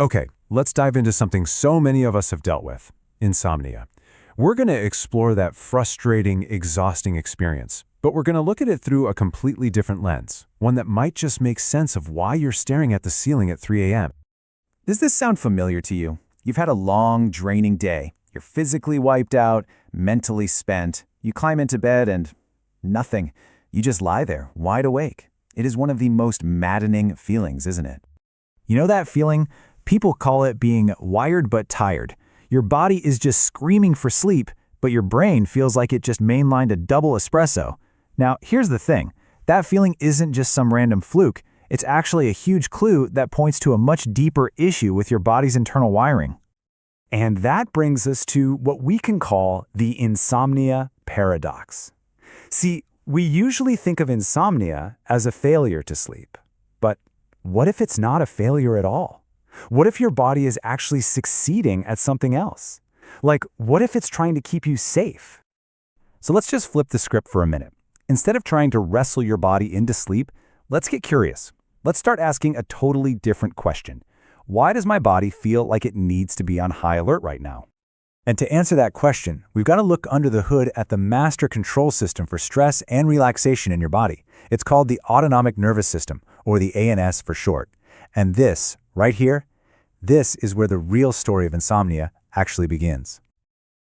Okay, let's dive into something so many of us have dealt with: insomnia. We're going to explore that frustrating, exhausting experience, but we're going to look at it through a completely different lens, one that might just make sense of why you're staring at the ceiling at 3 a.m. Does this sound familiar to you? You've had a long, draining day. You're physically wiped out, mentally spent. You climb into bed and nothing. You just lie there, wide awake. It is one of the most maddening feelings, isn't it? You know that feeling? People call it being wired but tired. Your body is just screaming for sleep, but your brain feels like it just mainlined a double espresso. Now, here's the thing. That feeling isn't just some random fluke. It's actually a huge clue that points to a much deeper issue with your body's internal wiring. And that brings us to what we can call the Insomnia Paradox. See, we usually think of insomnia as a failure to sleep. But what if it's not a failure at all? What if your body is actually succeeding at something else? Like, what if it's trying to keep you safe? So let's just flip the script for a minute. Instead of trying to wrestle your body into sleep, let's get curious. Let's start asking a totally different question. Why does my body feel like it needs to be on high alert right now? And to answer that question, we've got to look under the hood at the master control system for stress and relaxation in your body. It's called the autonomic nervous system, or the ANS for short. And this, right here, this is where the real story of insomnia actually begins.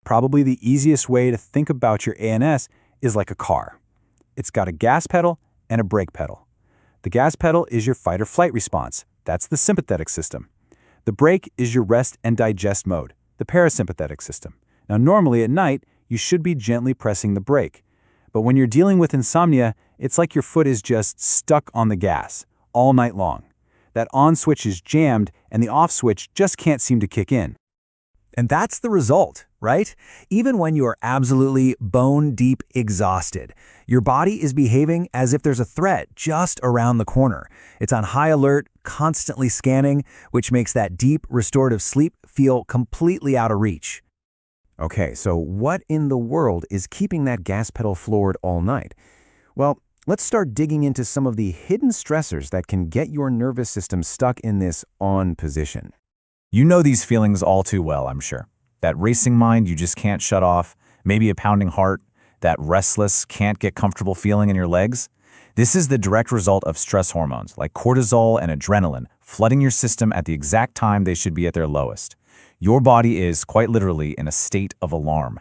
Probably the easiest way to think about your ANS is like a car. It's got a gas pedal and a brake pedal. The gas pedal is your fight or flight response. That's the sympathetic system. The brake is your rest and digest mode, the parasympathetic system. Now, normally at night, you should be gently pressing the brake. But when you're dealing with insomnia, it's like your foot is just stuck on the gas all night long. That on switch is jammed and the off switch just can't seem to kick in. And that's the result, right? Even when you are absolutely bone-deep exhausted, your body is behaving as if there's a threat just around the corner. It's on high alert, constantly scanning, which makes that deep, restorative sleep feel completely out of reach. Okay, so what in the world is keeping that gas pedal floored all night? Well, let's start digging into some of the hidden stressors that can get your nervous system stuck in this on position. You know these feelings all too well, I'm sure. That racing mind you just can't shut off, maybe a pounding heart, that restless, can't get comfortable feeling in your legs. This is the direct result of stress hormones like cortisol and adrenaline flooding your system at the exact time they should be at their lowest. Your body is, quite literally, in a state of alarm.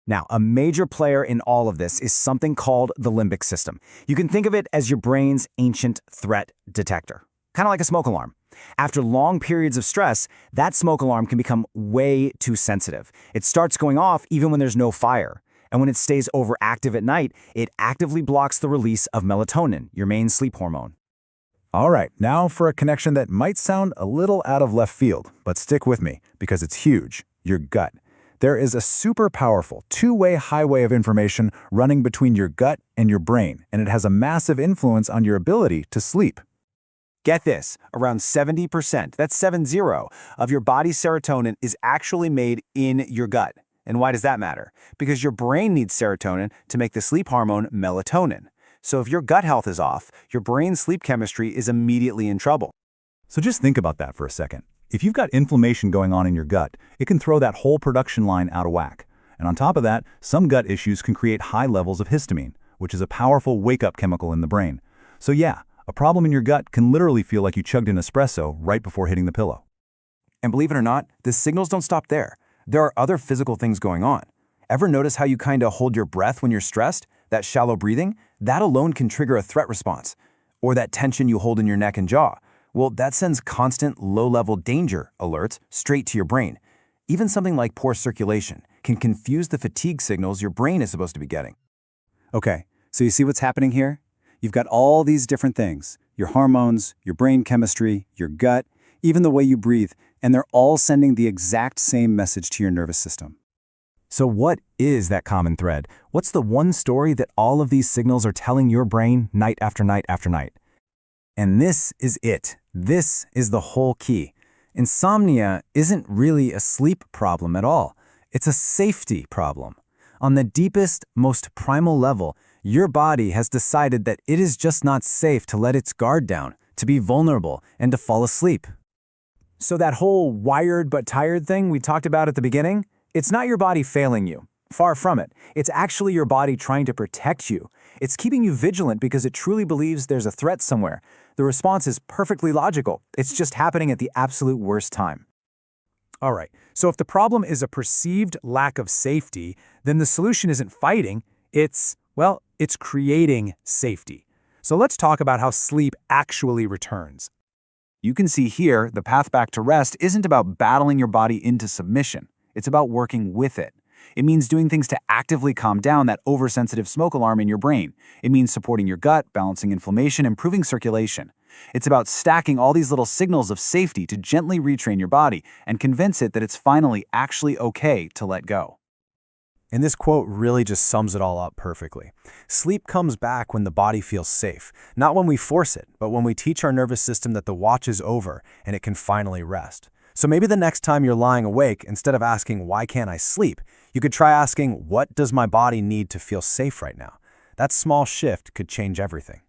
Now, a major player in all of this is something called the limbic system. You can think of it as your brain's ancient threat detector, kind of like a smoke alarm. After long periods of stress, that smoke alarm can become way too sensitive. It starts going off even when there's no fire. And when it stays overactive at night, it actively blocks the release of melatonin, your main sleep hormone. All right, now for a connection that might sound a little out of left field, but stick with me because it's huge: your gut. There is a super powerful two-way highway of information running between your gut and your brain, and it has a massive influence on your ability to sleep. Get this, around 70%, that's 70, of your body's serotonin is actually made in your gut. And why does that matter? Because your brain needs serotonin to make the sleep hormone melatonin. So if your gut health is off, your brain's sleep chemistry is immediately in trouble. So just think about that for a second. If you've got inflammation going on in your gut, it can throw that whole production line out of whack. And on top of that, some gut issues can create high levels of histamine, which is a powerful wake-up chemical in the brain. So yeah, a problem in your gut can literally feel like you chugged an espresso right before hitting the pillow. And believe it or not, the signals don't stop there. There are other physical things going on. Ever notice how you kind of hold your breath when you're stressed? That shallow breathing? That alone can trigger a threat response. Or that tension you hold in your neck and jaw. Well, that sends constant low-level danger alerts straight to your brain. Even something like poor circulation can confuse the fatigue signals your brain is supposed to be getting. Okay, so you see what's happening here? You've got all these different things: your hormones, your brain chemistry, your gut, even the way you breathe, and they're all sending the exact same message to your nervous system. So what is that common thread? What's the one story that all of these signals are telling your brain night after night after night? And this is it. This is the whole key. Insomnia isn't really a sleep problem at all. It's a safety problem. On the deepest, most primal level, your body has decided that it is just not safe to let its guard down, to be vulnerable, and to fall asleep. So that whole wired but tired thing we talked about at the beginning, it's not your body failing you. Far from it. It's actually your body trying to protect you. It's keeping you vigilant because it truly believes there's a threat somewhere. The response is perfectly logical. It's just happening at the absolute worst time. All right, so if the problem is a perceived lack of safety, then the solution isn't fighting, it's creating safety. So let's talk about how sleep actually returns. You can see here, the path back to rest isn't about battling your body into submission. It's about working with it. It means doing things to actively calm down that oversensitive smoke alarm in your brain. It means supporting your gut, balancing inflammation, improving circulation. It's about stacking all these little signals of safety to gently retrain your body and convince it that it's finally actually okay to let go. And this quote really just sums it all up perfectly. Sleep comes back when the body feels safe, not when we force it, but when we teach our nervous system that the watch is over and it can finally rest. So maybe the next time you're lying awake, instead of asking, "Why can't I sleep?" you could try asking, "What does my body need to feel safe right now?" That small shift could change everything.